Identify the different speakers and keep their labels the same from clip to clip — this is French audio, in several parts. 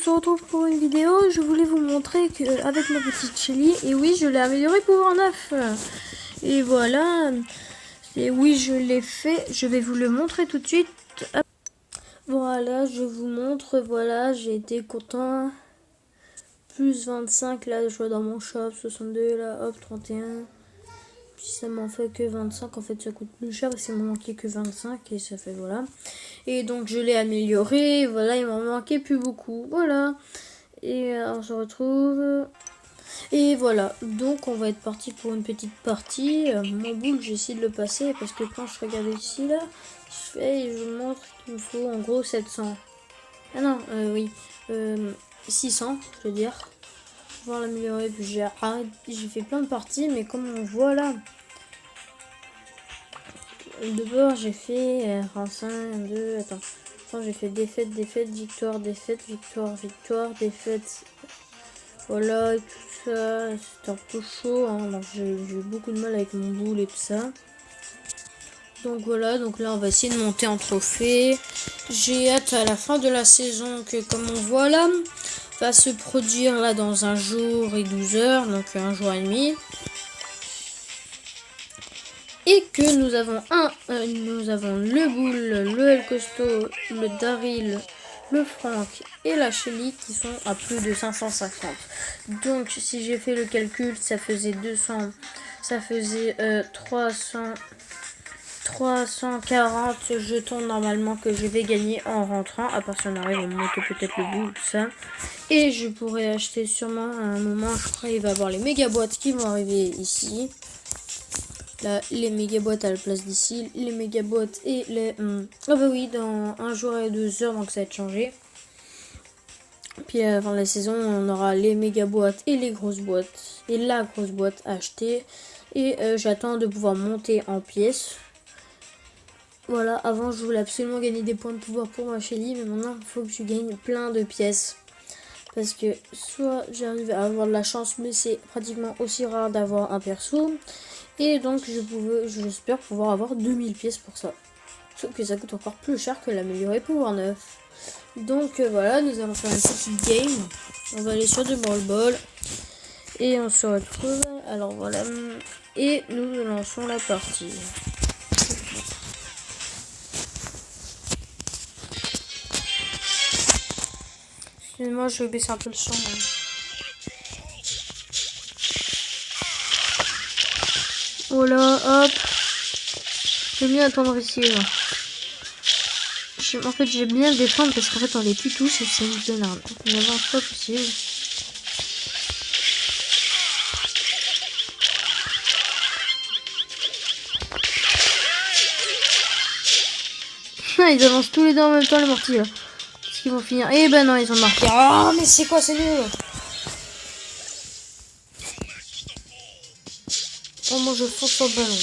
Speaker 1: se retrouve pour une vidéo. Je voulais vous montrer que avec ma petite Shelly, et oui, je l'ai amélioré pouvoir 9. Et voilà, et oui, je l'ai fait. Je vais vous le montrer tout de suite. Hop. Voilà, je vous montre. Voilà, j'ai été content. Plus 25, là, je vois dans mon shop. 62, là, hop, 31. Puis ça m'en fait que 25. En fait, ça coûte plus cher parce qu'il m'en manquait que 25. Et ça fait, voilà. Et donc, je l'ai amélioré. Voilà, il m'en manquait plus beaucoup. Voilà. Et on se retrouve. Et voilà. Donc, on va être parti pour une petite partie. Mon boule, j'essaie de le passer parce que quand je regarde ici, là, je fais et je montre qu'il me faut en gros 700. Ah non, oui. 600, je veux dire. Pour l'améliorer. Puis j'ai fait plein de parties, mais comme on voit là. D'abord, j'ai fait 5, 2, attends. J'ai fait défaite, défaite, victoire, défaite, victoire, victoire, défaite. Voilà, tout ça. C'était un peu chaud. Hein. Donc j'ai eu beaucoup de mal avec mon boule et tout ça. Donc voilà, donc là on va essayer de monter en trophée. J'ai hâte à la fin de la saison que, comme on voit là, va se produire là dans un jour et 12 heures, donc un jour et demi. Et que nous avons nous avons le boule, le El Costo, le Daryl, le Frank et la Shelly qui sont à plus de 550. Donc si j'ai fait le calcul, ça faisait 200, ça faisait 340 jetons normalement que je vais gagner en rentrant, à part si on arrive à monter peut-être le boule, tout ça. Et je pourrais acheter sûrement à un moment, je crois il va y avoir les méga boîtes qui vont arriver ici. Là, les méga boîtes à la place d'ici, les méga boîtes et les... Ah bah oui, dans un jour et 2 heures, donc ça va être changé. Puis avant la saison, on aura les méga boîtes et les grosses boîtes. Et la grosse boîte à acheter. Et j'attends de pouvoir monter en pièces. Voilà, avant je voulais absolument gagner des points de pouvoir pour ma Shelly. Mais maintenant, il faut que je gagne plein de pièces. Parce que soit j'arrive à avoir de la chance, mais c'est pratiquement aussi rare d'avoir un perso. Et donc j'espère pouvoir avoir 2000 pièces pour ça. Sauf que ça coûte encore plus cher que l'améliorer pouvoir 9. Donc voilà, nous allons faire une petite game. On va aller sur du Brawl Ball. Et on se retrouve. Alors voilà. Et nous lançons la partie. Excusez-moi, je vais baisser un peu le son. Voilà, hop. J'ai bien attendre ici, là. En fait, j'aime bien défendre parce qu'en fait, on les tue tous et ça nous donne une avance pas possible. Ils avancent tous les deux en même temps, les mortiers, là. Est-ce qu'ils vont finir? Eh ben non, ils ont marqué. Ah, mais c'est quoi, c'est nul. Oh, moi, je fonce sur le ballon.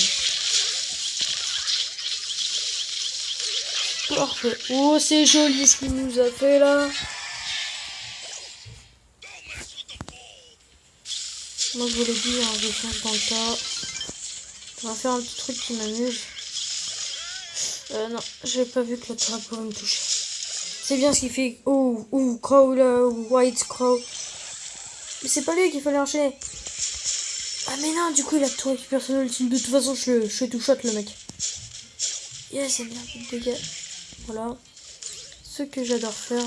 Speaker 1: Parfait. Oh, c'est joli ce qu'il nous a fait là. Moi je vous l'ai dit, hein, je fonce dans le tas. On va faire un petit truc qui m'amuse. Non, j'ai pas vu que la trappe pourrait me toucher. C'est bien ce qu'il fait. Oh, Crow là, White Crow. Mais c'est pas lui qu'il fallait enchaîner. Ah mais non, du coup il a tout récupéré son ultime. De toute façon, je tout shot le mec. Yes, c'est bien, de dégâts. Voilà. Ce que j'adore faire,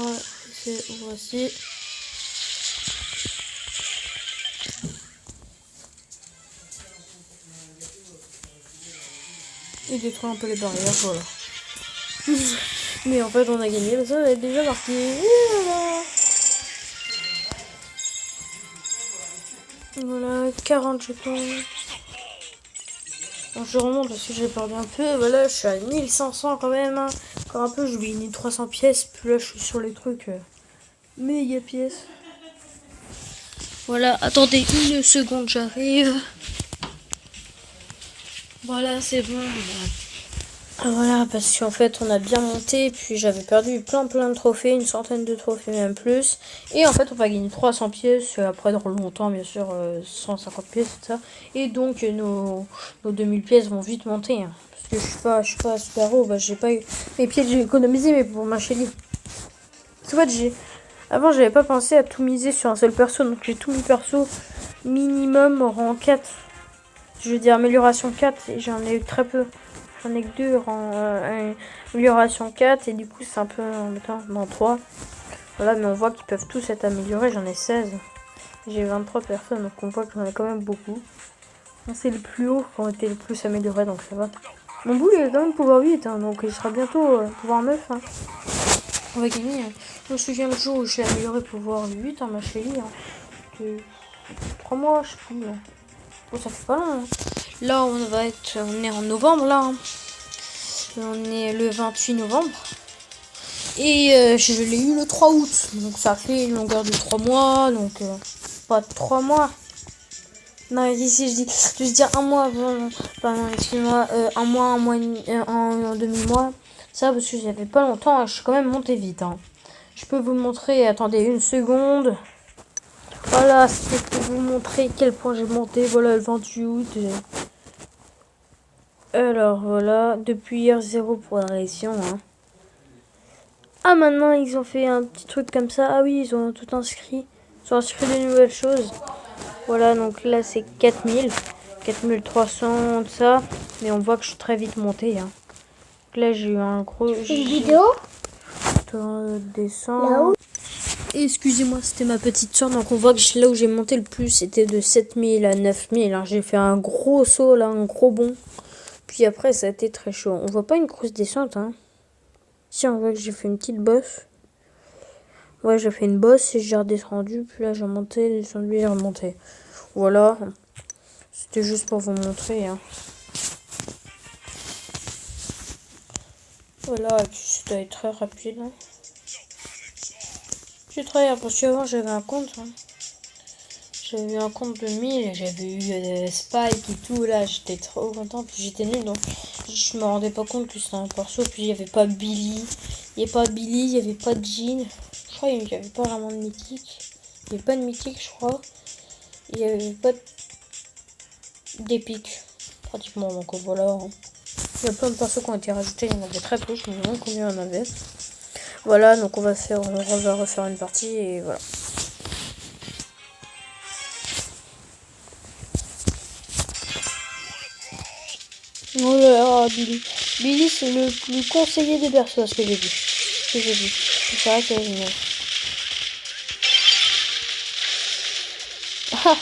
Speaker 1: c'est voici. Et détruire un peu les barrières, voilà. Mais en fait, on a gagné, parce qu'on avait déjà marqué. Voilà, 40 jetons. Donc, je remonte parce que j'ai perdu un peu. Voilà, je suis à 1500 quand même. Hein. Encore un peu, je vais gagner 300 pièces. Puis là, je suis sur les trucs méga pièces. Voilà, attendez une seconde, j'arrive. Voilà, c'est bon. Voilà, parce qu'en fait, on a bien monté. Puis j'avais perdu plein de trophées, une centaine de trophées, même plus. Et en fait, on va gagner 300 pièces. Après, dans longtemps, bien sûr, 150 pièces, tout ça. Et donc, nos 2000 pièces vont vite monter. Hein, parce que je suis pas super haut. Bah, j'ai pas eu mes pièces, j'ai économisé, mais pour ma Shelly. En fait, Avant, j'avais pas pensé à tout miser sur un seul perso. Donc, j'ai tout mis perso minimum rang 4. Je veux dire amélioration 4. Et j'en ai eu très peu. J'en ai que 2 rang amélioration 4. Et du coup, c'est un peu embêtant dans 3. Voilà, mais on voit qu'ils peuvent tous être améliorés. J'en ai 16. J'ai 23 personnes. Donc, on voit que j'en ai quand même beaucoup. C'est le plus haut qui ont été le plus améliorés. Donc, ça va. Mon boule est quand même pouvoir 8. Hein, donc, il sera bientôt pouvoir 9. Hein. On va gagner. Hein. Je me souviens le jour où je l'ai amélioré pouvoir 8 hein, ma chérie. Hein. 3 mois, je sais plus. Hein. Bon, ça fait pas long. Hein. Là, on est en novembre, là. Hein. On est le 28 novembre. Et je l'ai eu le 3 août. Donc, ça fait une longueur de 3 mois. Donc, pas de 3 mois. Non, ici, je veux dire un mois. Pardon, excuse-moi. Un mois, un demi-mois. Ça, parce que j'y avais pas longtemps. Je suis quand même monté vite. Hein. Je peux vous le montrer. Attendez une seconde. Voilà, c'était pour vous montrer quel point j'ai monté. Voilà, le 28 août. Alors, voilà. Depuis hier, 0 progression. Hein. Ah, maintenant, ils ont fait un petit truc comme ça. Ah oui, ils ont tout inscrit. Ils ont inscrit de nouvelles choses. Voilà, donc là, c'est 4000. 4300, tout ça. Mais on voit que je suis très vite monté. Hein. Donc là, j'ai eu un gros...
Speaker 2: Une vidéo
Speaker 1: descend. Excusez-moi, c'était ma petite soeur. Donc on voit que là où j'ai monté le plus, c'était de 7000 à 9000. Alors j'ai fait un gros saut là, un gros bond. Puis après, ça a été très chaud. On voit pas une grosse descente. Hein. Si, on voit que j'ai fait une petite bosse. Ouais, j'ai fait une bosse et j'ai redescendu. Puis là, j'ai monté, descendu et remonté. Voilà. C'était juste pour vous montrer. Hein. Voilà, et puis c'était très rapide. Hein. J'ai travaillé parce qu'avant j'avais un compte. Hein. J'avais eu un compte de 1000, j'avais eu Spike et tout. Là, j'étais trop content. Puis j'étais nul donc je me rendais pas compte que c'était un perso. Puis il n'y avait pas Billy. Il n'y avait pas Billy, il n'y avait pas de Jean. Je crois qu'il n'y avait pas vraiment de mythique. Il n'y avait pas de mythique, je crois. Il n'y avait pas d'épique. Pratiquement, donc voilà. Hein. Il y a plein de persos qui ont été rajoutés. Il y en avait très peu, je me demande combien il y en avait. Voilà, donc on va refaire une partie et voilà. Oh, Billy. Billy, c'est le plus conseillé des persos, ce que j'ai vu. C'est vrai qu'elle est géniale. Ah,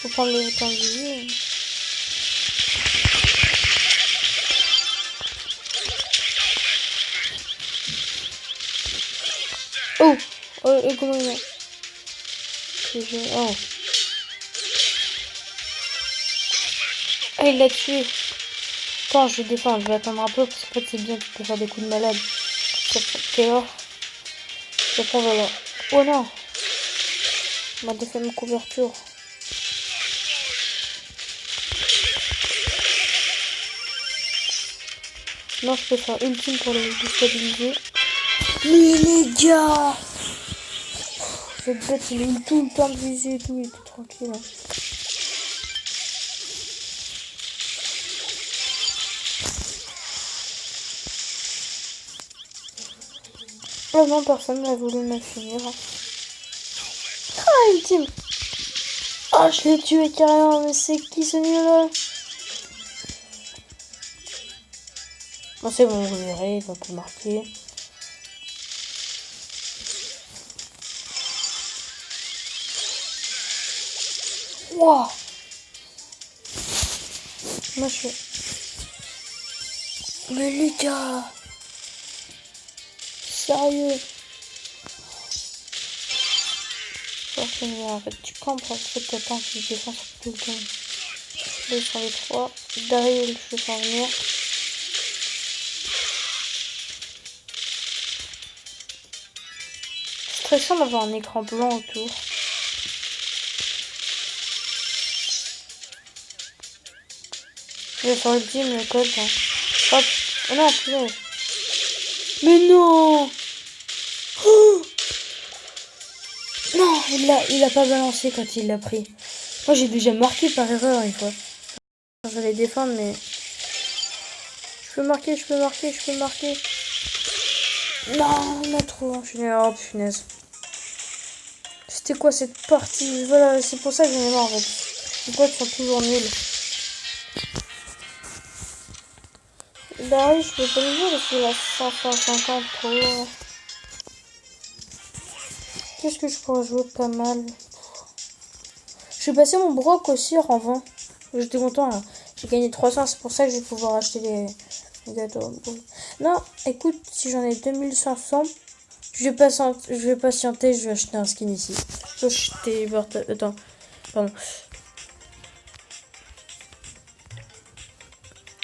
Speaker 1: faut prendre le temps de viser. Oh, et comment il est? Oh. Ah, il l'a tué. Attends, je vais défendre, je vais attendre un peu parce qu'en fait c'est bien, tu peux faire des coups de malade. T'es là. Après on va là. Oh non! On m'a défait ma couverture. Non, je peux faire ultime pour le déstabiliser. Mais les gars! Cette bête, il a eu tout le temps de viser et tout, il était tranquille. Hein. Oh non, personne n'a voulu me finir. Ah, ultime! Ah, je l'ai tué carrément, mais c'est qui ce nul-là? Bon, c'est bon, vous verrez, il va pas marquer. Wow! Moi, je fais... Mais les gars! Sérieux? En fait, tu campes, en fait, t'attends qu'il défense tout le temps. Là, ils sont les 3. Derrière, je vais faire venir. C'est stressant d'avoir un écran blanc autour. Je vais faire ultime le code. Hein. Hop. Oh non, putain. Mais non! Oh non, il a pas balancé quand il l'a pris. Moi, j'ai déjà marqué par erreur une fois. J'allais défendre, mais... Je peux marquer. Non, on a trop. Je suis... Oh, punaise. C'était quoi cette partie? Voilà, c'est pour ça que j'en ai marre en fait. Les potes sont toujours nuls. Bah oui, je peux pas le jouer parce qu'il a 550 trop. Qu'est-ce que je pourrais jouer pas mal? Je vais passer mon broc aussi en 20. J'étais content là. J'ai gagné 300, c'est pour ça que je vais pouvoir acheter les gâteaux. Non, écoute, si j'en ai 2500, je vais patienter, je vais acheter un skin ici. Je vais acheter... Attends, pardon.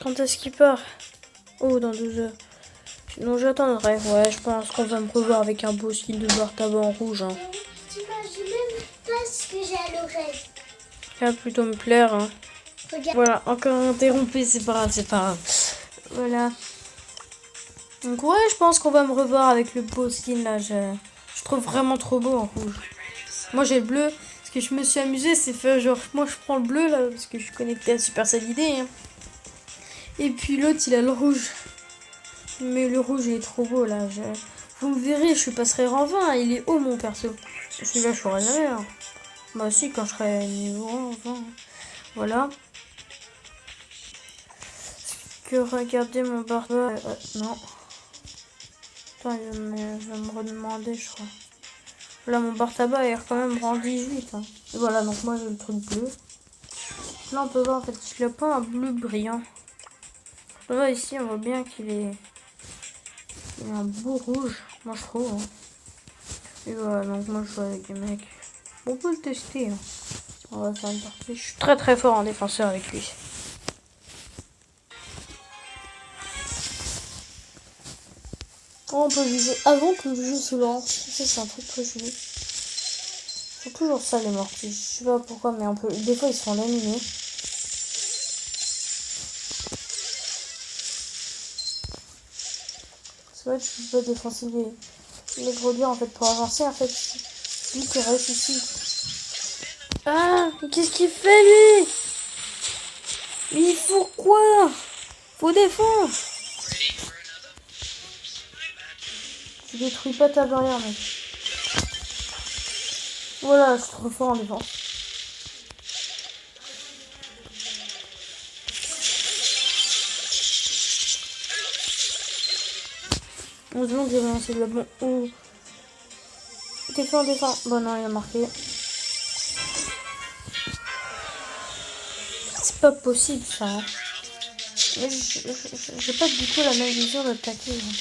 Speaker 1: Quand est-ce qu'il part? Oh, dans 12 heures. Non, j'attendrai. Ouais, je pense qu'on va me revoir avec un beau skin de bar tabac en rouge. Hein.
Speaker 2: Tu imagines même pas ce que j'ai à l'oreille.
Speaker 1: Ça va plutôt me plaire. Hein.
Speaker 2: Regarde.
Speaker 1: Voilà, encore interrompu, c'est pas grave, c'est pas grave. Voilà. Donc ouais, je pense qu'on va me revoir avec le beau skin là. Je trouve vraiment trop beau en rouge. Moi j'ai le bleu. Ce que je me suis amusé, c'est faire genre, moi je prends le bleu là, parce que je suis connectée à Supercell ID. Hein. Et puis l'autre il a le rouge. Mais le rouge il est trop beau là. Vous me verrez, je passerai rang 20. Il est haut mon perso. Celui-là je ferai jamais. Hein. Bah aussi quand je serai niveau 20. Voilà. Que regarder mon barbe. Non. Attends, il va me redemander, je crois. Là, mon bar tabac est quand même rang 18. Hein. Et voilà, donc moi j'ai le truc bleu. Là, on peut voir en fait qu'il a pas un bleu brillant. Là, ici, on voit bien qu'il est un beau rouge. Moi, je trouve. Hein. Et voilà, donc moi je joue avec des mecs. On peut le tester. Hein. On va faire une partie. Je suis très très fort en défenseur avec lui. On peut viser avant que le jeu se lance. Ça, c'est un truc que je veux. C'est toujours ça les mortiers. Je sais pas pourquoi, mais on peut. Des fois, ils sont laminés. C'est vrai que je peux pas défoncer les gros dieux en fait pour avancer. En fait, lui qui reste ici. Ah, mais qu'est-ce qu'il fait lui? Mais il faut quoi? Faut défendre. Tu détruis pas ta barrière, mec. Voilà, je suis trop fort en défense. On se demande que j'ai lancé de la bombe. Oh. Défends, défends. Bon, non, il a marqué. C'est pas possible ça. Hein. Mais j'ai pas du tout la même vision d'attaquer. Hein.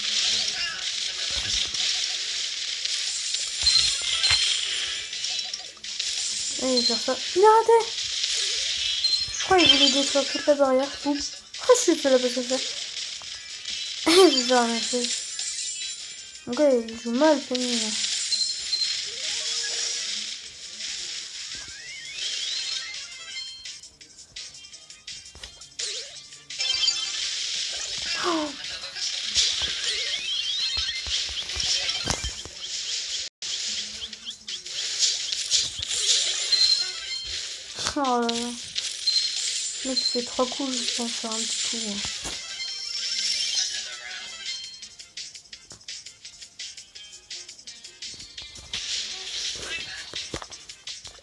Speaker 1: Allez, faire ça. Il a raté. Je crois qu'il voulait détruire toute la barrière. Oups. Ah, je suis fait la passe comme ça. Je vais faire la chose. Mon gars, il joue mal, Penny. Là. Oh. Oh là là. Le mec fait 3 coups juste pour faire un petit coup. Hein.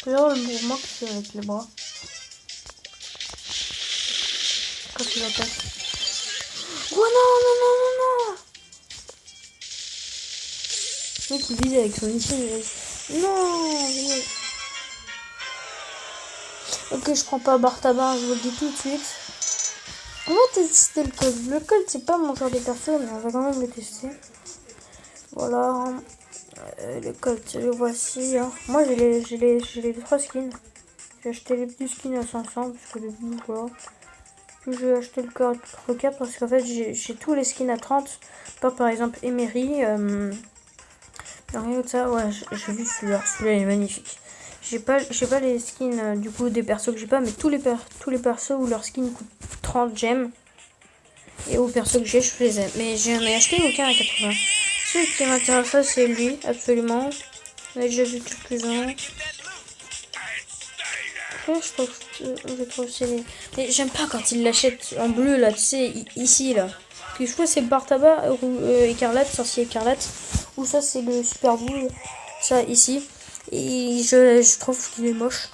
Speaker 1: D'ailleurs, le mouvement qu'il fait avec les bras. Quand il attaque. Oh non, non, non, non, non! Le mec il vise avec son mission. Non! Ok, je prends pas bar tabac, je vous le dis tout de suite. On va tester le code. Le code, c'est pas mon genre de perso, mais on va quand même le tester. Voilà. Le code, le voici. Hein. Moi, j'ai les 3 skins. J'ai acheté les petits skins à 500, parce que les bouts, voilà. Puis j'ai acheté le code 4 parce qu'en fait, j'ai tous les skins à 30. Par exemple, Emery. Rien que ça, ouais, j'ai vu celui-là. Celui-là, il est magnifique. J'ai pas les skins du coup des persos que j'ai pas, mais tous les persos où leur skin coûte 30 gemmes. Et aux persos que j'ai, je les aime. Mais j'en ai acheté aucun à 80. Celui qui m'intéresse, c'est lui, absolument. On a déjà vu quelques-uns. Je trouve c'est. Mais j'aime pas quand il l'achète en bleu là, tu sais, ici là. Parce que je crois que c'est le bar tabac écarlate, sorcier écarlate. Ou ça c'est le super boule, ça ici. Et je trouve qu'il est moche.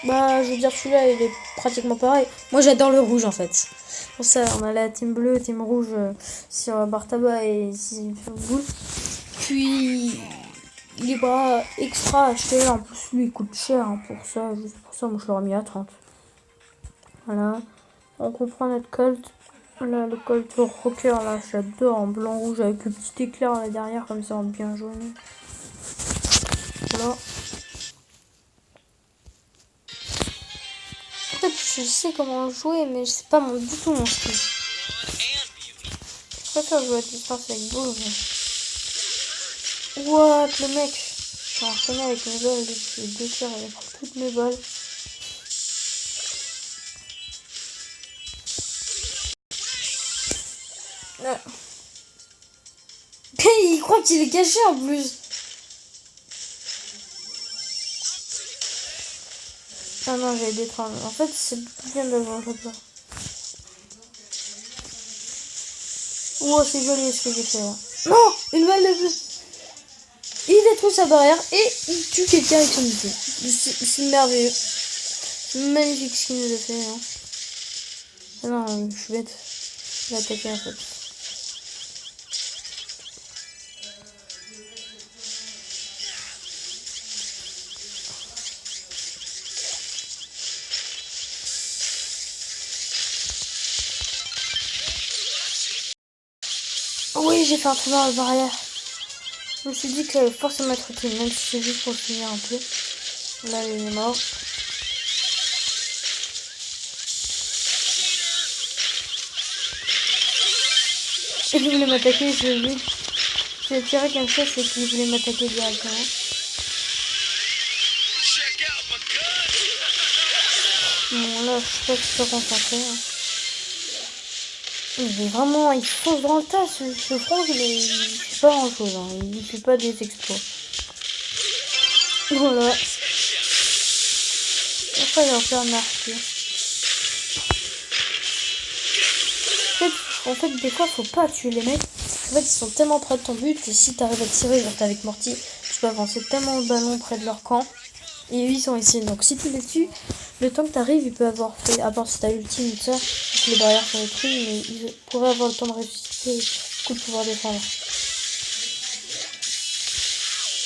Speaker 1: Bah, je veux dire, celui-là, il est pratiquement pareil. Moi, j'adore le rouge, en fait. Pour ça, on a la team bleue, team rouge sur Bartaba et ici sur Boule. Puis, il est pas extra acheté. En plus, lui, il coûte cher hein, pour ça. Juste pour ça, moi, je l'aurais mis à 30. Voilà. On comprend notre Colt. Là, le Colt Rocker, là, j'adore en blanc-rouge avec le petit éclair là derrière, comme ça, en bien jaune. Voilà. En fait, je sais comment jouer, mais c'est pas du tout mon style. Je préfère jouer à distance avec Beau. Mais... What, le mec? Je suis enchaîné avec mes balles, j'ai 2 tirs, il a pris toutes mes balles. Ah. Il croit qu'il est caché en plus. Ah non, j'ai des trains. En fait, c'est bien d'avoir le plat. Oh, c'est joli ce que j'ai fait là. Non, une balle de plus. Il détruit sa barrière et il tue quelqu'un avec son épée. C'est merveilleux. C'est magnifique ce qu'il nous a fait. Hein. Ah non, je suis bête. Il a attaqué en fait. Oui, j'ai fait un trou dans la barrière. Je me suis dit qu'il allait forcément être utile, même si c'est juste pour finir un peu. Là, il est mort. Et il voulait m'attaquer, je l'ai vu. J'ai tiré comme ça, c'est qu'il voulait m'attaquer directement. Bon, là, je sais pas si je suis concentré. Hein. Il est vraiment, il fonce dans le tas, ce franc, mais il fait pas grand chose, hein. Il fait pas des exploits. Voilà. Après, il va faire marquer. En fait, des fois, faut pas tuer les mecs. En fait, ils sont tellement près de ton but que si t'arrives à tirer, genre t'es avec Morty, tu peux avancer tellement le ballon près de leur camp. Et eux, ils sont ici. Donc, si tu les tues, le temps que t'arrives, il peut avoir fait, à part si t'as ultime et tout ça, que les barrières sont détruites, mais ils pourraient avoir le temps de ressusciter et du coup de pouvoir défendre.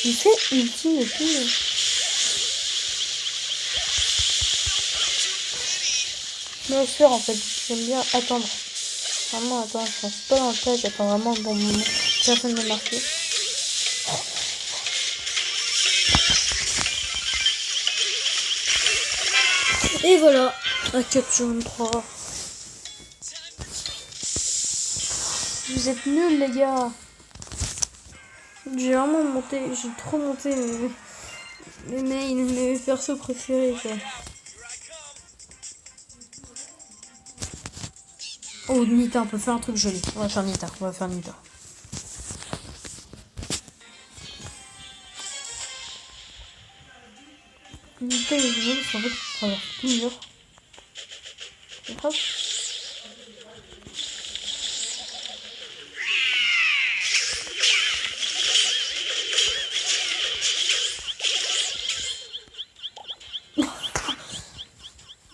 Speaker 1: Il fait ultime et tout. Je me sûr en fait, j'aime bien attendre. Vraiment attendre, je pense pas dans le tas, j'attends vraiment le bon moment. Personne ne m'a marqué. Et voilà, un 4 sur 3. Vous êtes nuls les gars. J'ai vraiment monté, j'ai trop monté mes persos préférés quoi. Oh Nita, on peut faire un truc joli. On va faire Nita, Nita il est joli, c'est en fait il traverse tout le mur. C'est grave.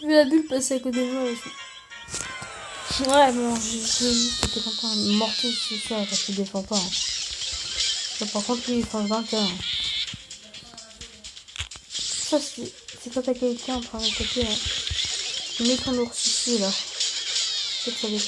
Speaker 1: J'ai vu la bulle passer à côté de moi aussi. Ouais, bon, j'étais content. Mortel, c'est ça, parce qu'il défend pas. Hein. Ça, par contre, lui, il fonce dans le cœur. Hein. Ça, c'est quand t'as quelqu'un en train d'attaquer, là. Tu mets ton ours ici, là. C'est très bien.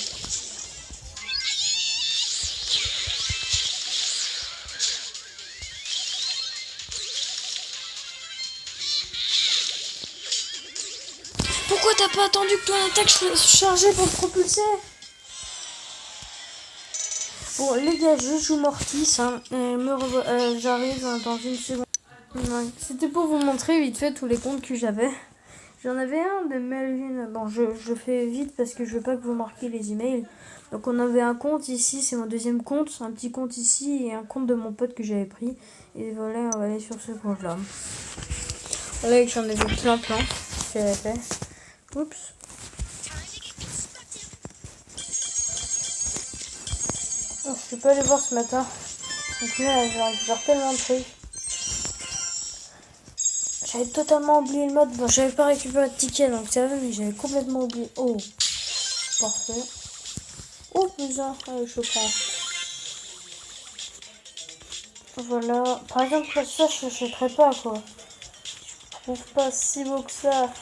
Speaker 1: Pourquoi t'as pas attendu que ton attaque soit chargée pour te propulser? Bon, les gars, je joue Mortis. Hein, j'arrive dans une seconde. Ouais. C'était pour vous montrer vite fait tous les comptes que j'avais. J'en avais un de Melvin. Bon, je fais vite parce que je veux pas que vous marquiez les emails. Donc, on avait un compte ici, c'est mon deuxième compte. Un petit compte ici et un compte de mon pote que j'avais pris. Et voilà, on va aller sur ce compte-là. Voilà, j'en avais plein. J'avais fait. Oups. Oh, je peux pas aller voir ce matin. Donc là, je récupère tellement de trucs. J'avais totalement oublié le mode. Bon, j'avais pas récupéré de ticket, donc ça va, mais j'avais complètement oublié. Oh, parfait. Oh, putain, allez, je prends. Voilà. Par exemple, ça, je l'achèterais pas, quoi. Je trouve pas si beau que ça.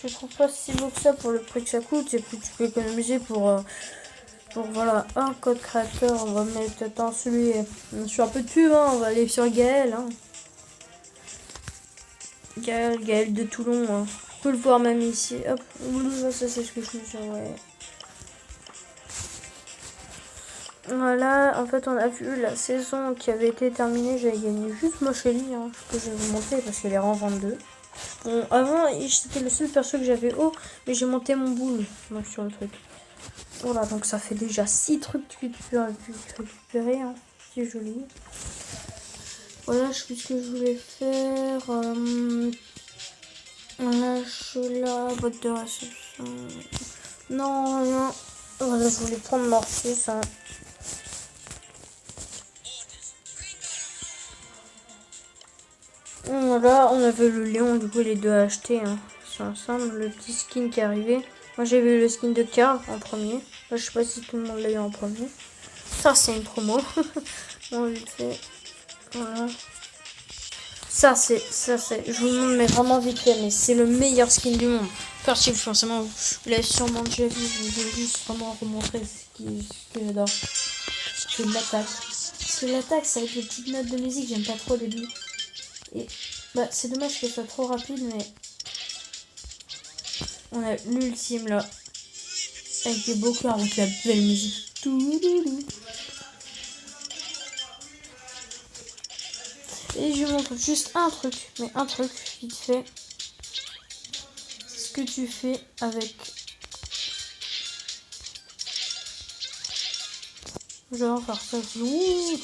Speaker 1: Je trouve pas si beau que ça pour le prix que ça coûte. Et puis, tu peux économiser pour voilà, un code créateur. On va mettre, attends, celui. Je suis un peu de pub, hein. On va aller sur Gaël, hein. Gaël de Toulon, hein. On peut le voir même ici. Hop, ça c'est ce que je me suis envoyé. Voilà, en fait on a vu la saison qui avait été terminée, j'avais gagné juste moi chez lui, hein, que je vais vous montrer parce qu'elle est rang 22. Bon, avant c'était le seul perso que j'avais haut, mais j'ai monté mon boule donc, sur le truc. Voilà, donc ça fait déjà 6 trucs que tu peux récupérer, hein, c'est joli. Voilà, je sais plus ce que je voulais faire. Voilà, je suis là, boîte de réception. Non, non. Voilà, je voulais prendre Morpheus, hein. Voilà, on avait le Léon, du coup les deux à acheter, hein. Ils sont ensemble, le petit skin qui est arrivé. Moi j'avais eu le skin de Carl en premier. Là, je sais pas si tout le monde l'a eu en premier. Ça c'est une promo. Bon, vite fait. Voilà. Ça c'est, je vous le montre mais vraiment vite fait, mais c'est le meilleur skin du monde. Perçu, forcément, vous l'avez sûrement déjà vu, je vais juste vraiment remontrer ce que j'adore. C'est de l'attaque. Parce que l'attaque, c'est avec les petites notes de musique, j'aime pas trop au début. Et bah, c'est dommage que ce soit trop rapide, mais on a l'ultime là. Avec les beaux cœurs, avec la belle musique. Et je vous montre juste un truc, mais un truc, vite fait. Ce que tu fais avec. Je vais en faire ça. Ouh.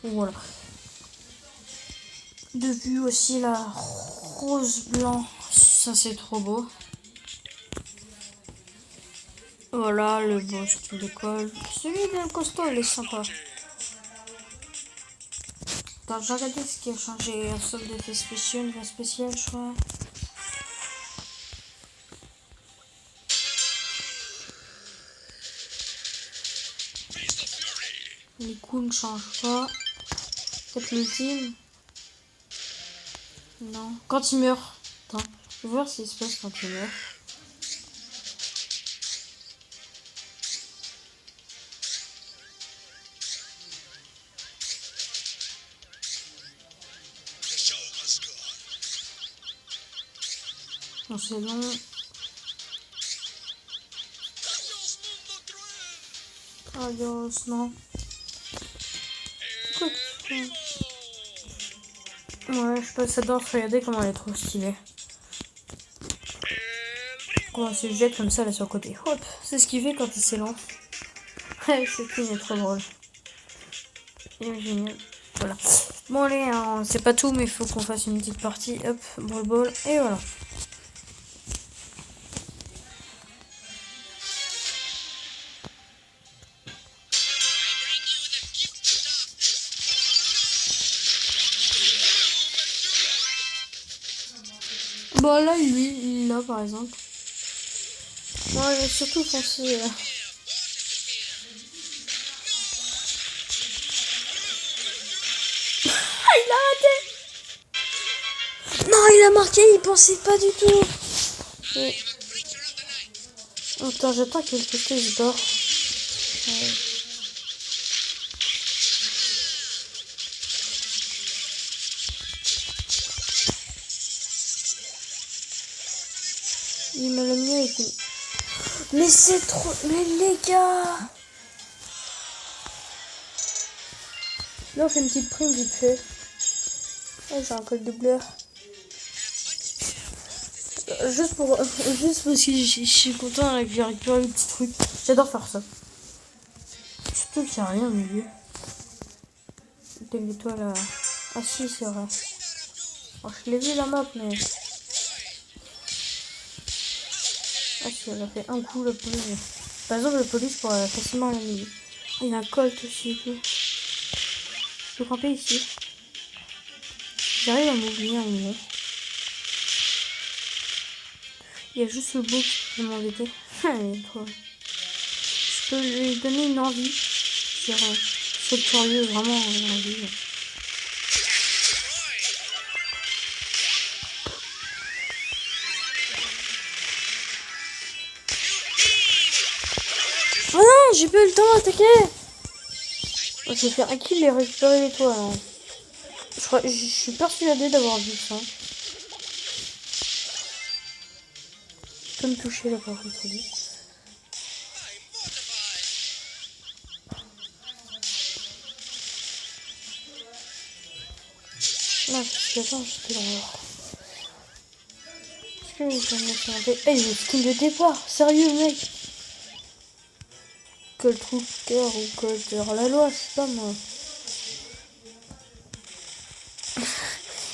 Speaker 1: Voilà. De vue aussi la rose blanc. Ça c'est trop beau. Voilà le boss qui décolle. Celui bien costaud, il est sympa. Attends, j'ai regardé ce qui a changé. Un solde d'effet spécial, une spécial, je crois. Les coups ne changent pas. Peut-être l'ultime. Non. Quand il meurt. Attends, je vais voir ce qui se passe quand il meurt. Bon, c'est long. Adios, non. Écoute. Ouais, je sais pas, ça doit regarder comment elle est trop stylée. Comment elle se jette comme ça là sur le côté. Hop, c'est ce qu'il fait quand il s'élance. Ouais, ce film est trop drôle. Il est génial. Voilà. Bon allez, hein, c'est pas tout, mais il faut qu'on fasse une petite partie. Hop, ball, et voilà. Bon là, lui, là par exemple. Moi, il est surtout foncé là. Il a raté. Non, il a marqué, il pensait pas du tout. Et... Attends, j'attends qu'il se dort. Ouais. Il me l'a mis avec une... Mais c'est trop... Mais les gars! Là, on fait une petite prime vite fait. Oh, j'ai un code doubleur. Juste parce que je suis content que j'ai récupéré le petit truc. J'adore faire ça. Surtout qu'il n'y a rien au milieu. T'as l'étoile là. Ah si, c'est vrai. Oh, je l'ai vu la map, mais... Ah si, elle a fait un coup la police. Par exemple, la police pourrait facilement l'amener. Il y a un colt aussi et tout. Je peux camper ici. J'arrive à m'oublier un moment. Il y a juste le beau qui peut m'embêter. Il est trop... Je peux lui donner une envie. C'est curieux, vraiment une envie. Oh non, j'ai pas eu le temps d'attaquer. Oh, j'ai fait un kill et récupérer l'étoile. Hein. Je suis persuadée d'avoir vu ça. Je peux me toucher là par contre. Non, j'étais dans l'or. Est-ce que je vais me faire un peu... Eh, il y a le skin de départ. Sérieux, mec. Colt Hooker ou Colt la loi, je sais pas moi.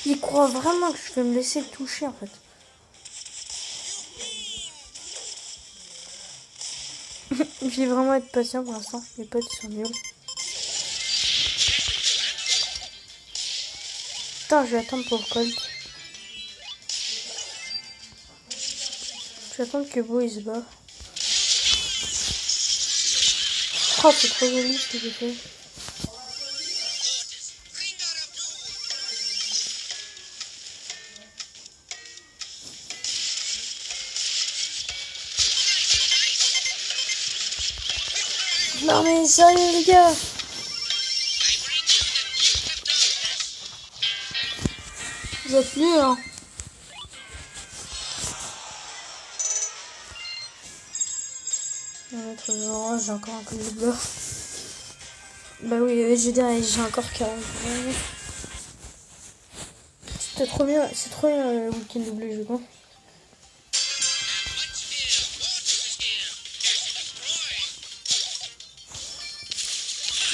Speaker 1: Il croit vraiment que je vais me laisser le toucher en fait. Je vais vraiment être patient pour l'instant. Les potes ils sont nuls. Putain, je vais attendre pour le Colt. Je vais attendre que Beau il se bat. Oh, c'est trop joli ce que j'ai fait. Non mais sérieux les gars. Vous êtes nuls hein. J'ai encore un coup de bord. Bah oui, j'ai encore 40. C'était trop bien, c'est trop bien le week-end doublé, je crois.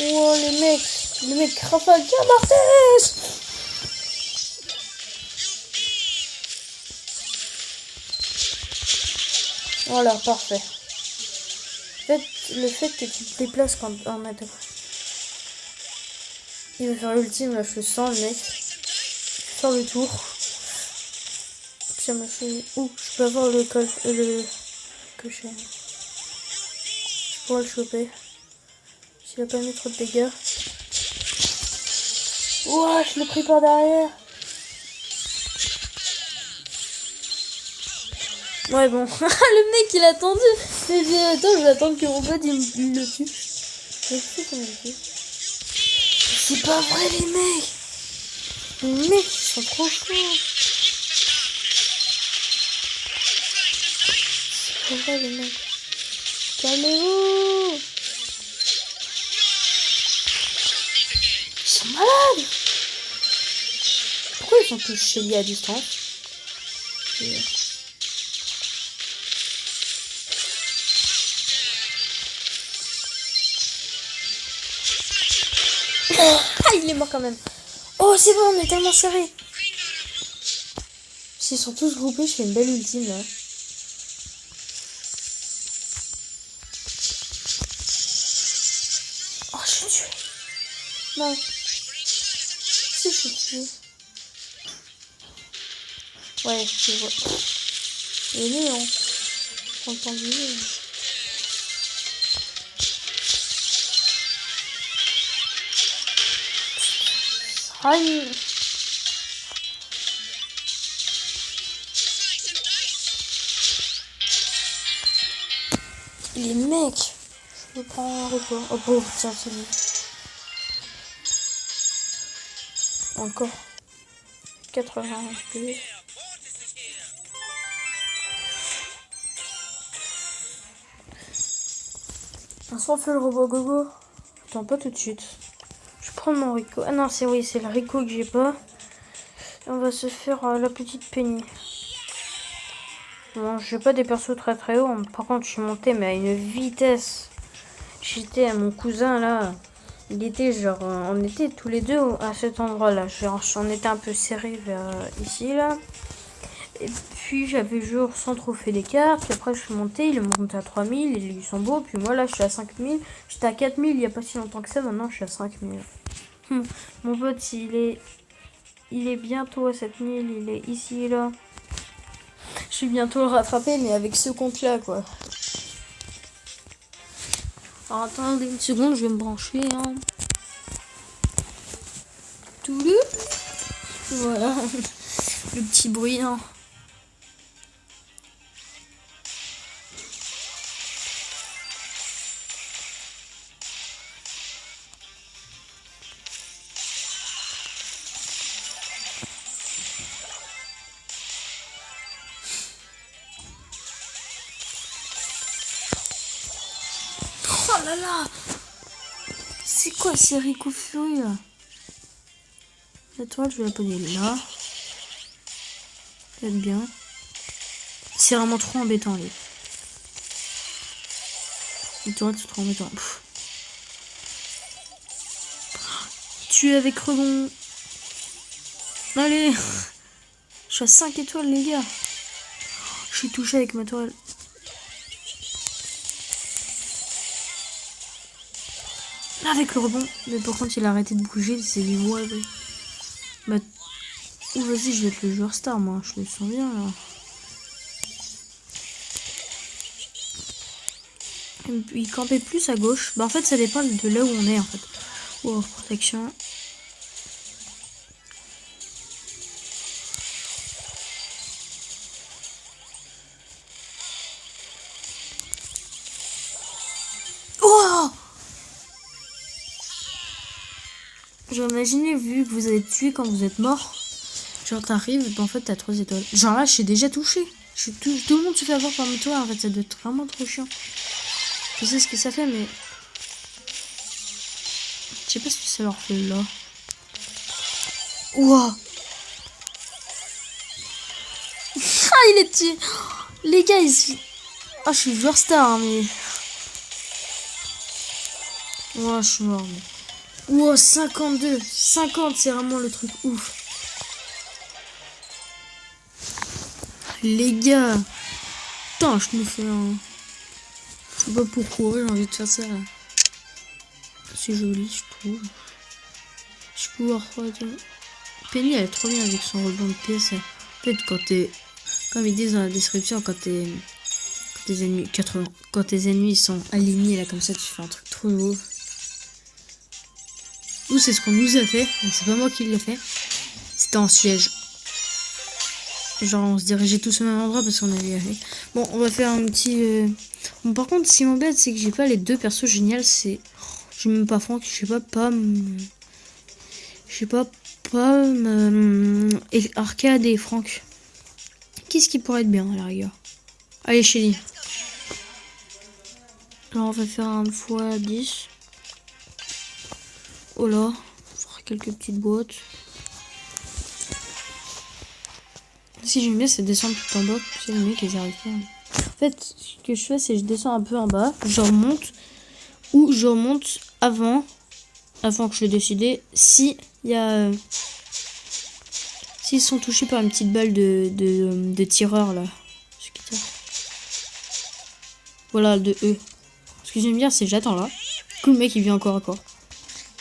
Speaker 1: Oh les mecs rafale, tiens Martès. Voilà, parfait. En fait, le fait que tu te déplaces quand en attaque. Il va faire l'ultime, là je le sens le mec. Faire le tour. Tiens, ouh, je peux avoir le cocher. Je pourrais le choper. S'il a pas mis trop de dégâts. Ouah, je l'ai pris par derrière. Ouais, bon. Le mec, il a attendu. J'ai dit, attends, je vais attendre que mon pote, il le tue. Je sais comment il fait. C'est pas vrai, les mecs. Les mecs, ils sont trop chauds. C'est pas vrai, les mecs. Calmez-vous. Ils sont malades. Pourquoi ils sont tous chez lui à distance? Ah, il est mort quand même. Oh, c'est bon, on est tellement serré. S'ils sont tous groupés, je fais une belle ultime là. Oh, je suis tué. Non. Si, je suis tué. Ouais, je vois. Il est nul, hein. J'ai entendu. Aïe. Les mecs. Je me prends un repas. Oh pauvre, tiens, c'est lui. Encore. 80 HP. On fait le robot gogo. Attends, pas tout de suite. Je prends mon Rico. Ah non, c'est oui, c'est le Rico que j'ai pas. Et on va se faire la petite Penny. Bon, j'ai pas des persos très très hauts. Par contre, je suis montée mais à une vitesse. J'étais à mon cousin là. Il était genre, on était tous les deux à cet endroit là. Genre, on était un peu serrés vers ici là. Et puis j'avais genre 100 trophées d'écart, puis après je suis montée, il est monté à 3000, ils sont beaux, puis moi là je suis à 5000, j'étais à 4000 il n'y a pas si longtemps que ça, maintenant je suis à 5000. Mon pote il est bientôt à 7000, il est ici et là. Je vais bientôt le rattraper, mais avec ce compte là quoi. Alors attendez une seconde, je vais me brancher. Hein. Toulou. Voilà, le petit bruit. Hein. Oh là là, c'est quoi ces haricots furieux là? La toile, je vais la poser là. Peut-être bien. C'est vraiment trop embêtant, les. Les toiles, c'est trop embêtant. Pff. Tuer avec rebond. Allez. Je suis à 5 étoiles, les gars. Je suis touché avec ma toile. Avec le rebond. Mais par contre, il a arrêté de bouger. C'est des voix. Bah. Oh, vas-y, je vais être le joueur star, moi. Je le sens bien, là. Et puis, il campait plus à gauche. Bah, en fait, ça dépend de là où on est, en fait. Oh, protection. Oh! Genre, imaginez, vu que vous avez tué quand vous êtes mort. Genre, t'arrives, bah, en fait, t'as 3 étoiles. Genre là, je suis déjà touché. Tout le monde se fait avoir par mes toiles, en fait. Ça doit être vraiment trop chiant. Je sais ce que ça fait, mais... Je sais pas ce que ça leur fait, là. Ouah. Ah, il est tué. Les gars, ils... Ah, je suis joueur star, hein, mais... Ouah, je suis mort, mais... Ouah, 52. 50, c'est vraiment le truc ouf. Les gars. Putain, je me fais un... Je sais pas pourquoi, j'ai envie de faire ça, là. C'est joli, je trouve. Je peux voir quoi. Penny, elle est trop bien avec son rebond de pièce. En fait, quand t'es... Comme ils disent dans la description, quand tes ennemis... Quand tes ennemis sont alignés, là, comme ça, tu fais un truc trop beau. Nous, c'est ce qu'on nous a fait. C'est pas moi qui l'ai fait. C'était en siège. Genre, on se dirigeait tous au même endroit parce qu'on avait... Bon, on va faire un petit... Bon, par contre, ce qui m'embête, c'est que j'ai pas les deux persos géniaux. C'est... J'ai même pas Franck, je sais pas Pomme. Je sais pas Pomme. Et Arcade et Franck. Qu'est-ce qui pourrait être bien à la rigueur? Allez, Shelly. Alors, on va faire un x10. Oh là, on fera quelques petites boîtes. Si j'aime bien, c'est descendre tout en bas. C'est le mec, ils arrivent pas. En fait, ce que je fais, c'est que je descends un peu en bas. Je remonte. Ou je remonte avant que je l'ai décidé. Si il y a... S'ils sont touchés par une petite balle de tireur, là. Voilà, de E. Ce que j'aime bien, c'est j'attends là. Que le mec, il vient encore à corps.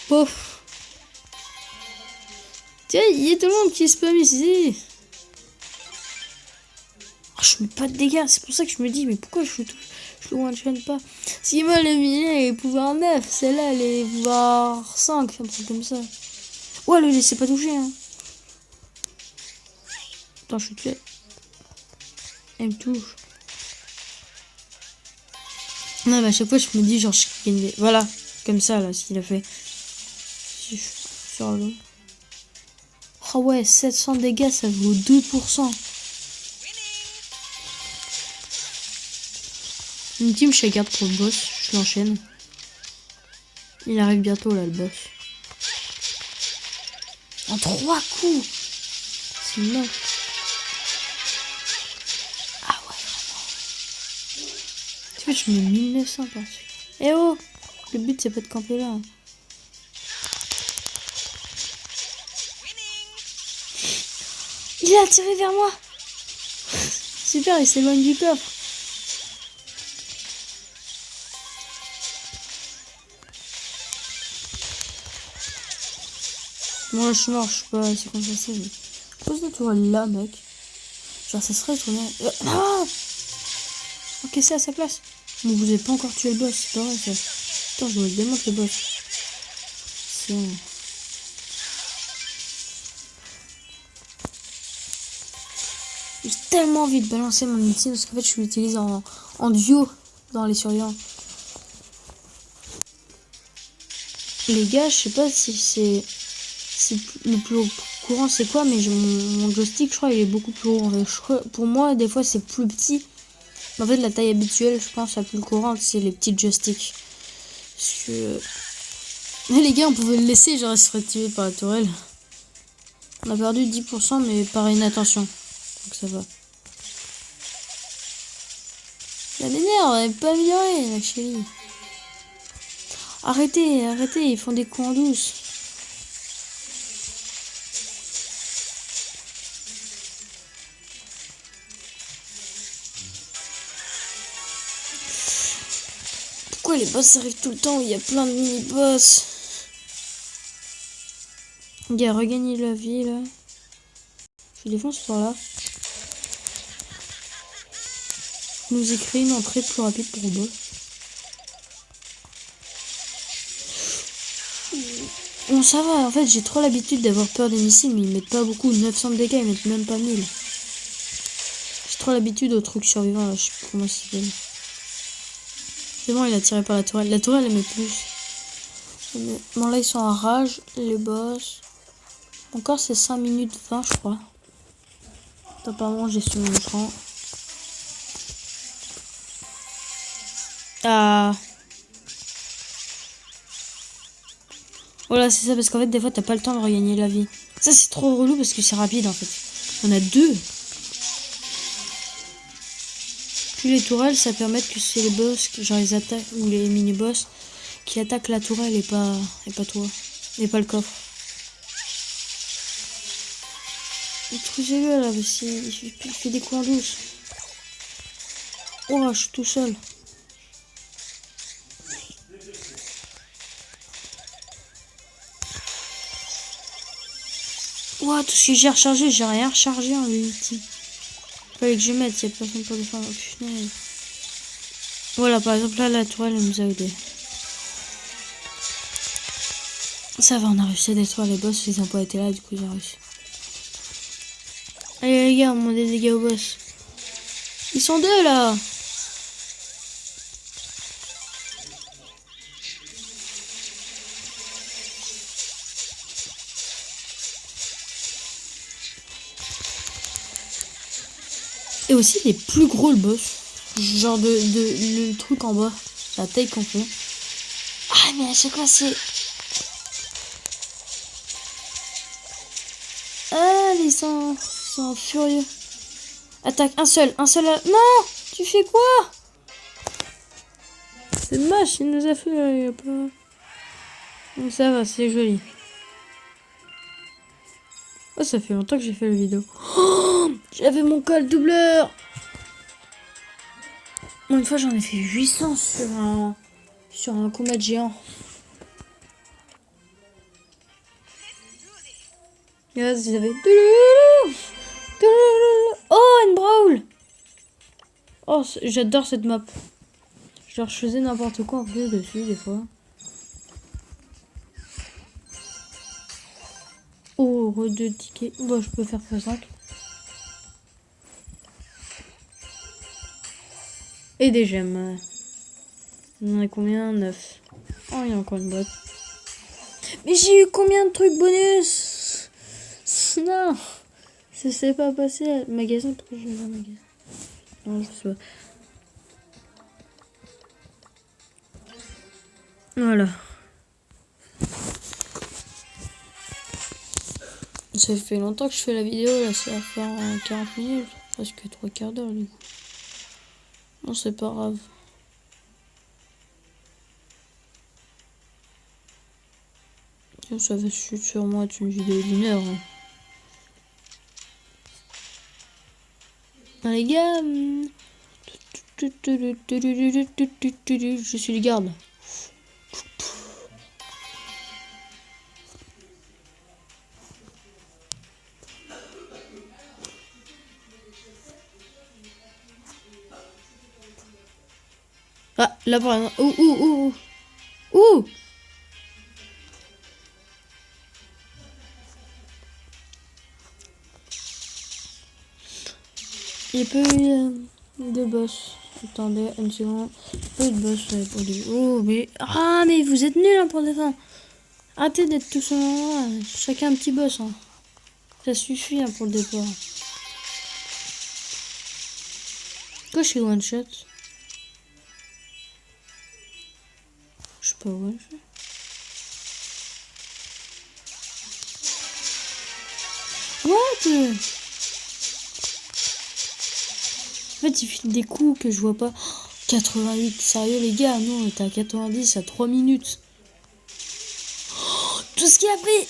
Speaker 1: Pouf. Tiens, il y a tout le monde qui spawn ici. Oh, je mets pas de dégâts, c'est pour ça que je me dis, mais pourquoi je le one-shot pas? Si moi le milieu est pouvoir 9, celle-là elle est pouvoir 5, un truc comme ça. Ouais, le laissez pas toucher, hein. Attends, je suis tué. Elle me touche. Non, mais à chaque fois je me dis, genre, je gagne. Voilà, comme ça là, ce qu'il a fait. Si je sur l'eau. Oh ouais, 700 dégâts, ça vaut 2%. Une team, je garde pour le boss, je l'enchaîne. Il arrive bientôt là, le boss. En 3 coups. C'est moche. Ah ouais, vraiment. Tu vois, je mets 1900 par-dessus. Eh oh, le but c'est pas de camper là. Il a tiré vers moi. Super, il s'éloigne du coffre. Moi je suis mort, je suis pas assez concentré. Mais... pose la tourelle là, mec. Genre, ça serait trop bien. Ah, ok, c'est à sa place. Mais vous avez pas encore tué le boss, c'est pas vrai ça. Attends, je me le démonte le boss. C'est... j'ai tellement envie de balancer mon ulti parce qu'en fait je l'utilise en duo dans les survivants. Les gars, je sais pas si c'est le plus courant c'est quoi, mais mon joystick je crois il est beaucoup plus gros. En fait, pour moi des fois c'est plus petit. Mais en fait la taille habituelle je pense la plus courante c'est les petits joysticks. Parce que... mais les gars on pouvait le laisser, genre il serait tué par la tourelle. On a perdu 10% mais par inattention. Donc ça va. Ça m'énerve, elle n'est pas améliorée la chérie. Arrêtez, arrêtez, ils font des coups en douce. Pourquoi les boss arrivent tout le temps où il y a plein de mini-boss? Il a regagné la vie là. Je défonce par là. Il nous écrit une entrée plus rapide pour le boss. Bon ça va, en fait j'ai trop l'habitude d'avoir peur des missiles, mais ils mettent pas beaucoup, 900 de dégâts, ils mettent même pas 1000. J'ai trop l'habitude aux trucs survivants là, je sais plus comment ça s'appelle. C'est bon, il a tiré par la tourelle. La tourelle elle met plus. Bon là ils sont en rage, les boss. Encore c'est 5 minutes 20 je crois. Apparemment j'ai su mon écran. Ah. Voilà c'est ça parce qu'en fait des fois t'as pas le temps de regagner la vie. Ça c'est trop relou parce que c'est rapide en fait. On a deux. Puis les tourelles ça permet que c'est les boss, genre les attaques ou les mini-boss qui attaquent la tourelle et pas toi. Et pas le coffre. Détruisez-le là parce qu'il fait des coups en douce. Oh je suis tout seul. Ouah, tout ce que j'ai rechargé, j'ai rien rechargé en ulti. Fallait que je mette, il n'y a personne pour le faire. Voilà, par exemple, là, la tourelle, elle nous a aidé. Ça va, on a réussi à détruire les boss, ils n'ont pas été là, du coup, ils ont réussi. Allez, les gars, on met des dégâts au boss. Ils sont deux, là. Et aussi, il est plus gros, le boss. Genre le truc en bas. La taille qu'on fait. Ah, mais à chaque fois, c'est... ah, ils sont furieux. Attaque, un seul. Non, tu fais quoi? C'est moche, il nous a fait... il a pas... donc ça va, c'est joli. Oh, ça fait longtemps que j'ai fait la vidéo. Oh, j'avais mon col doubleur. Bon, une fois, j'en ai fait 800 sur un combat de géant. Yes, j'avais... oh, une brawl. Oh, j'adore cette map. Genre, je faisais n'importe quoi en plus dessus, des fois. Oh, re 2 tickets. Bon, je peux faire x5. Et des gemmes. On en a combien? 9. Oh, il y a encore une boîte. Mais j'ai eu combien de trucs bonus? Non, ça s'est pas passé. Magasin, pourquoi je vais au magasin? Non, je sais pas. Voilà. Ça fait longtemps que je fais la vidéo, là, ça va faire 40 minutes, presque 3 quarts d'heure du coup. Non, c'est pas grave. Ça va sûrement être une vidéo d'1 heure. Hein. Les gars, je suis le garde. Ah, là par exemple. Ouh. Il y a pas eu de boss. Attendez une seconde. Pas eu de boss pour lui. Oh, mais. Ah, mais vous êtes nuls hein, pour défendre. Arrêtez d'être tous en là. Chacun un petit boss. Hein. Ça suffit hein, pour le départ. Pourquoi je suis one shot? Je suis pas one shot. What? En fait, il file des coups que je vois pas. 88, sérieux les gars, non, on était à 90 à 3 minutes. Oh, tout ce qu'il a pris.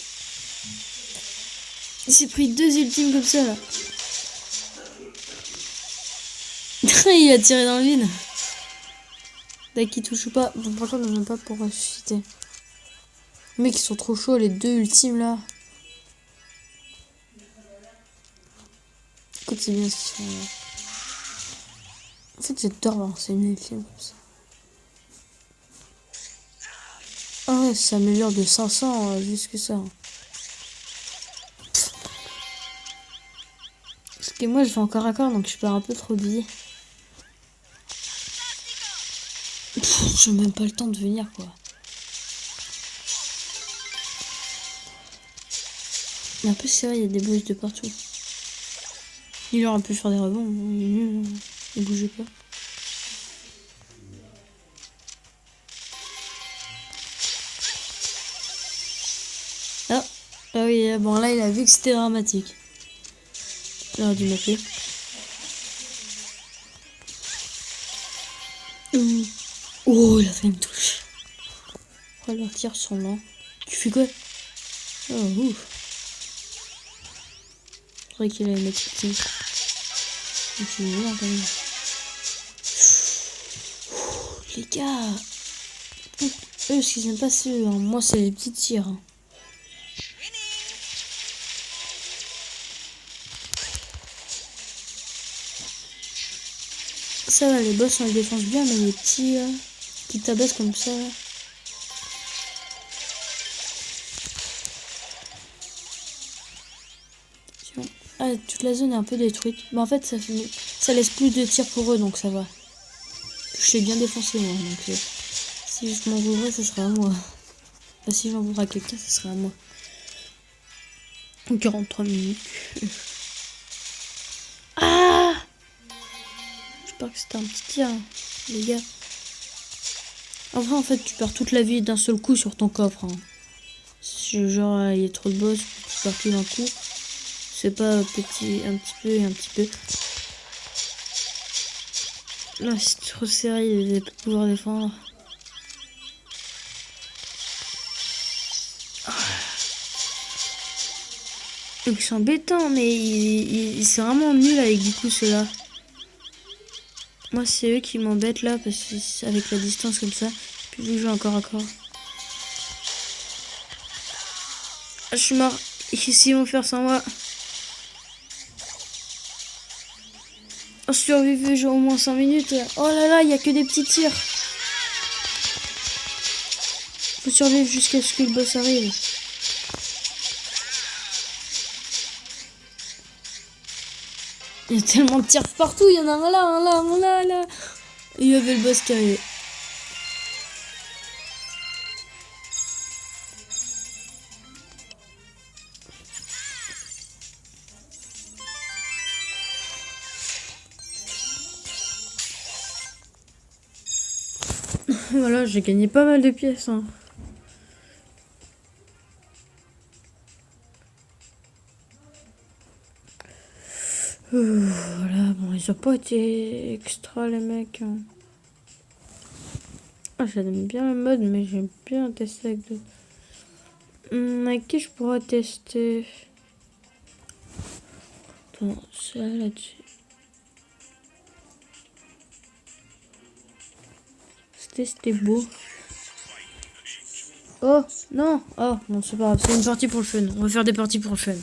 Speaker 1: Il s'est pris 2 ultimes comme ça là. Il a tiré dans le vide. Dès qu'il touche pas. Bon, franchement, je n'aime pas pour ressusciter. Les mecs, ils sont trop chauds, les 2 ultimes là. Écoute, c'est bien ce qu'ils font là. En fait, j'adore c'est une ultime comme ça. Ah ouais, ça s'améliore de 500 juste que ça. Parce que moi, je vais encore à corps, donc je perds un peu trop de vie. J'ai même pas le temps de venir, quoi. Mais en plus, c'est vrai, il y a des boss de partout. Il aurait pu faire des rebonds, il est nul, hein. Il bougeait pas. Ah, ah oui, bon là, il a vu que c'était dramatique. Il aurait dû m'appeler. Oh, il a fait une touche. Oh, leurs tirs sont lents. Tu fais quoi? Oh, ouf. C'est vrai qu'il a une petite. C'est violent quand même. Les gars. Eux, ce qu'ils aiment pas, c'est eux. Hein. Moi, c'est les petits tirs. Hein. Ça va, les boss, on les défense bien, mais les petits qui tabassent comme ça. Là. Ah, toute la zone est un peu détruite. Mais en fait, ça laisse plus de tirs pour eux, donc ça va. Je l'ai bien défoncé, moi. Donc, si je m'en voudrais, ça serait à moi. Enfin, si j'en voudrais à quelqu'un, ça serait à moi. 43 minutes. Ah! J'espère que c'était un petit tir, hein, les gars. En vrai, en fait, tu perds toute la vie d'un seul coup sur ton coffre. Hein. Genre, il y a trop de boss, tu perds tout d'un coup. C'est pas petit, un petit peu et un petit peu. Là, c'est trop serré, il va pas pouvoir défendre. Donc c'est embêtant, mais c'est vraiment nul avec du coup ceux-là. Moi, c'est eux qui m'embêtent là, parce que avec la distance comme ça. Puis vu que je joue encore à corps. Ah, je suis mort. Ici, ils vont faire sans moi. On survive, j'ai au moins 5 minutes. Oh là là, il n'y a que des petits tirs. Faut survivre jusqu'à ce que le boss arrive. Il y a tellement de tirs partout, il y en a un là, un là, un là, là. Et il y avait le boss qui arrivait. Voilà, j'ai gagné pas mal de pièces. Hein. Voilà, bon, ils ont pas été extra les mecs. Hein. Ah, j'aime bien le mode, mais j'aime bien tester avec d'autres. Avec qui je pourrais tester? Attends, c'est là-dessus. c'était beau. Oh, non. Oh, non, c'est pas grave. C'est une partie pour le fun. On va faire des parties pour le fun.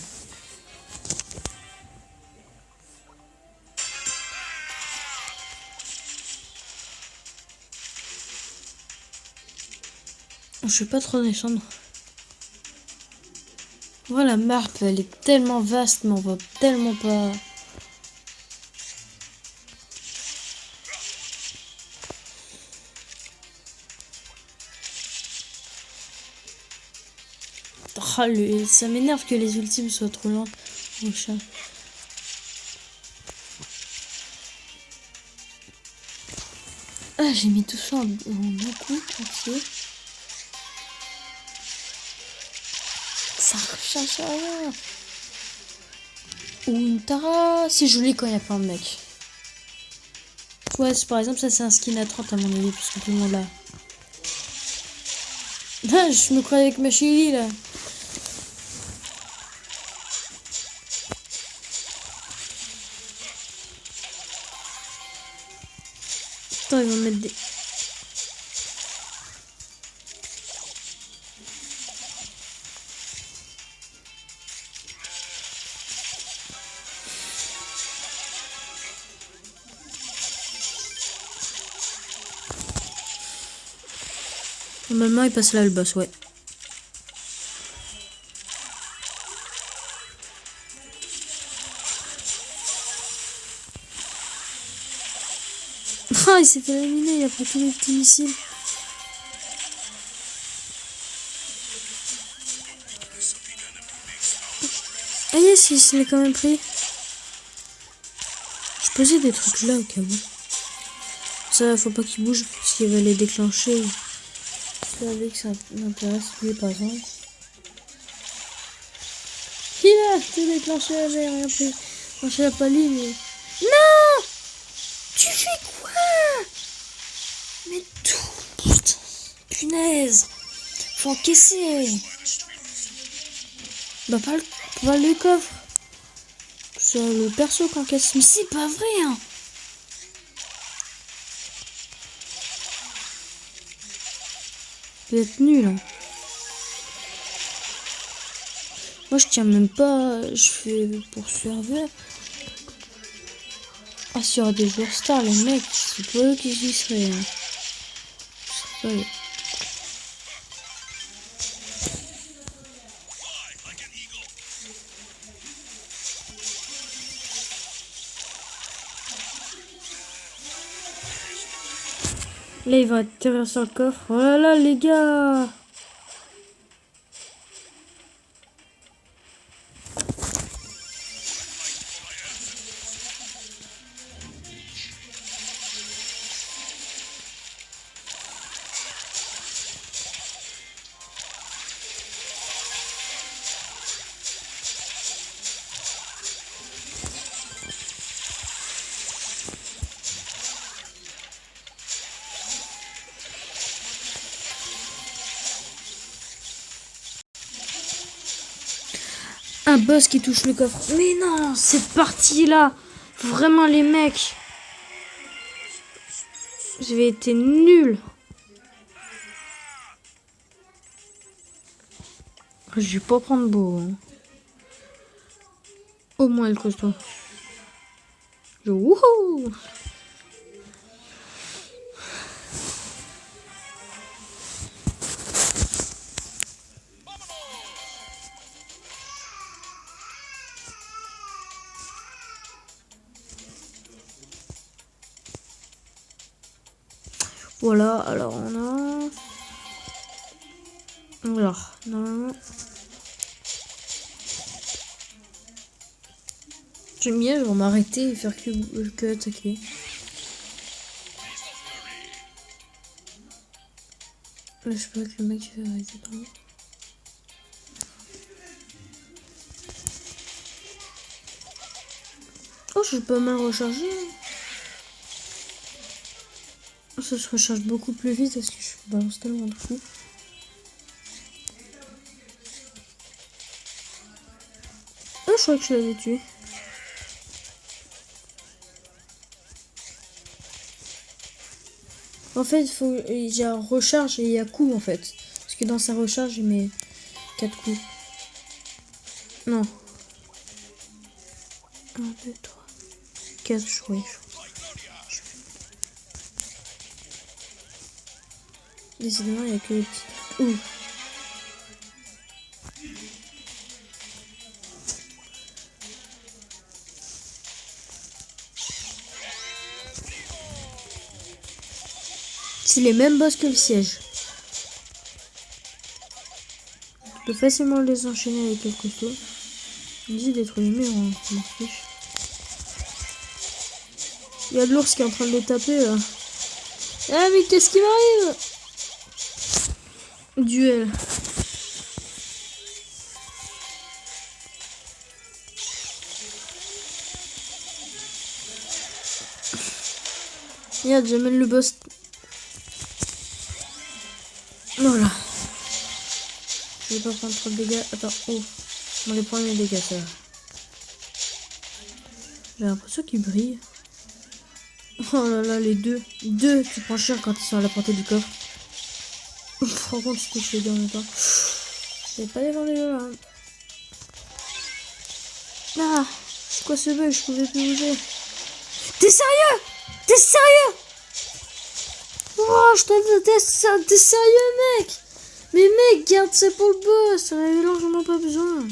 Speaker 1: Je vais pas trop descendre. Voilà, la map, elle est tellement vaste, mais on va tellement pas... Oh, ça m'énerve que les ultimes soient trop lents. Oh, chat. Ah, j'ai mis tout ça en beaucoup entier. Ça recherche rien. Ou une Tara. C'est joli quand il y a plein de mecs. Ouais, par exemple, ça c'est un skin à 30 à mon avis, parce que tout le monde l'a. Ah, je me croyais avec ma Chili là. Attends, ils vont mettre des... Normalement, il passe là le boss, ouais. Ah, il s'est fait éliminer, il a pris tous les petits missiles. Ah yes, il se l'est quand même pris. Je posais des trucs là au cas où. Ça, faut pas qu'il bouge, parce qu'il va les déclencher. Je savais que ça m'intéresse, lui par exemple. Il a tout déclenché, j'avais rien pris. Moi, je l'ai pas lu, mais... Non! Tu fais quoi? Mais tout, putain, punaise. Faut encaisser. Bah pas le coffre. C'est le perso qui encaisse. Mais c'est pas vrai, hein. Vous êtes nul, hein. Moi je tiens même pas. Je fais pour serveur. Ah, s'il y aura des joueurs stars, les mecs, c'est pas eux qui y seraient. Hein. Je sais pas. Là, il va atterrir sur le coffre. Oh là là, les gars! Un boss qui touche le coffre. Mais non, cette partie-là. Vraiment, les mecs. J'avais été nul. Je vais pas prendre beau. Hein. Au moins le costaud. Wouhou! Voilà, alors on a... Alors, normalement... J'aime bien, je vais m'arrêter et faire que attaquer. Là, je sais pas que le mec va arrêter par là. Oh, je suis pas mal rechargé. Ça se recharge beaucoup plus vite parce que je balance tellement de coups. Ah, je crois que je l'avais tué. Oh, En fait, il y a recharge et il y a coup en fait. Parce que dans sa recharge, il met 4 coups. Non. 1, 2, 3, 4, je crois. Décidément, il n'y a que les petits trucs. Ouh. C'est les mêmes boss que le siège. Tu peux facilement les enchaîner avec quelque chose. On dit détruire les murs, hein, je m'en fiche. Il y a de l'ours qui est en train de les taper là. Ah mais qu'est-ce qui m'arrive? Duel. Regarde, j'amène le boss. Voilà. Je vais pas prendre trop de dégâts. Attends, oh. On va les prendre les dégâts, ça va. J'ai l'impression qu'ils brillent. Oh là là, les deux. Deux qui prennent cher quand ils sont à la portée du coffre. Par contre, je touche les deux en même temps. Je vais pas défendre les deux là. Ah, c'est quoi ce bug? Je pouvais plus bouger. T'es sérieux? T'es sérieux? Oh, je t'es sérieux, mec? Mais mec, garde ça pour le boss. On avait largement pas besoin.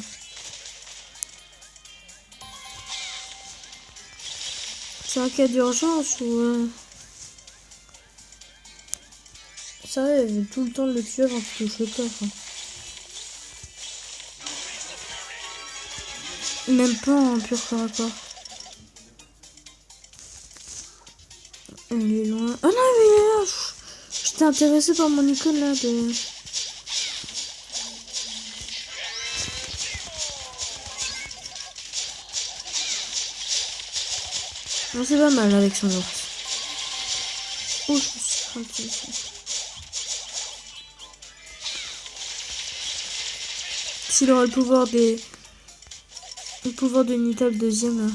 Speaker 1: C'est un cas d'urgence ou... Ça va, il y avait tout le temps de le tuer avant qu'il touche le coffre. Même pas en pur corps à corps. Il est loin. Ah non, mais il est là. J'étais intéressé par mon icône là de... Non, c'est pas mal avec son ours. Oh, je me suis trompée. S'il aura le pouvoir des... Le pouvoir de Nita le deuxième là.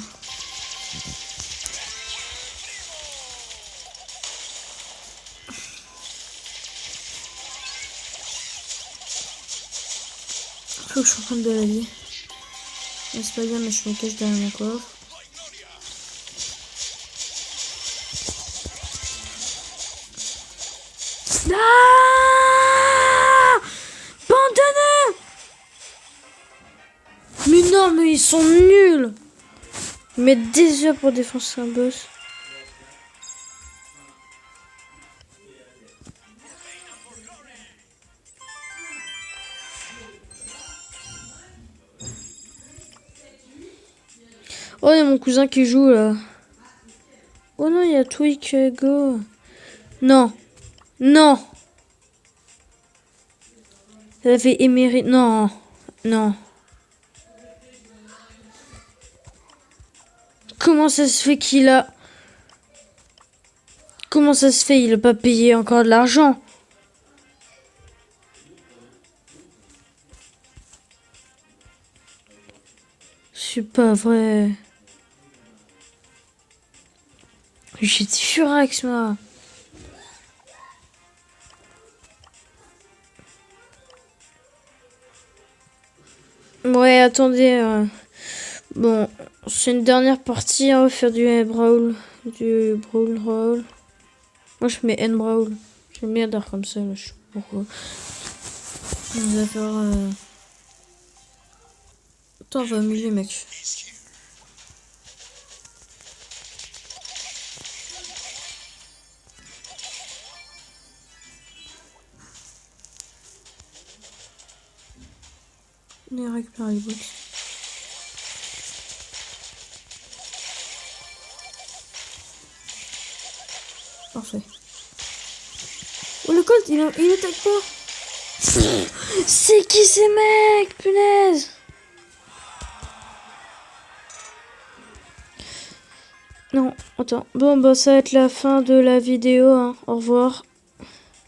Speaker 1: Faut que je reprenne de la vie. C'est pas bien mais je me cache derrière mon coffre. Ah, abandonnez! Mais non, mais ils sont nuls! Ils mettent des heures pour défoncer un boss. Oh, il y a mon cousin qui joue là. Oh non, il y a Twig Go. Non. Non. Ça fait émérite. Non. Non. Comment ça se fait qu'il a... Comment ça se fait? Il a pas payé encore de l'argent. C'est pas vrai. J'étais furax, moi. Ouais, attendez. Bon, c'est une dernière partie. On va faire du brawl. Du brawl roll. Moi, je mets N-brawl. J'aime bien dire comme ça. Là, je sais pas pourquoi. On va faire... Attends, on va amuser, mec. On récupère les bots. Parfait. Oh, le Colt, il attaque pas. C'est qui ces mecs, punaise? Non, attends. Bon, bah, ça va être la fin de la vidéo. Hein. Au revoir.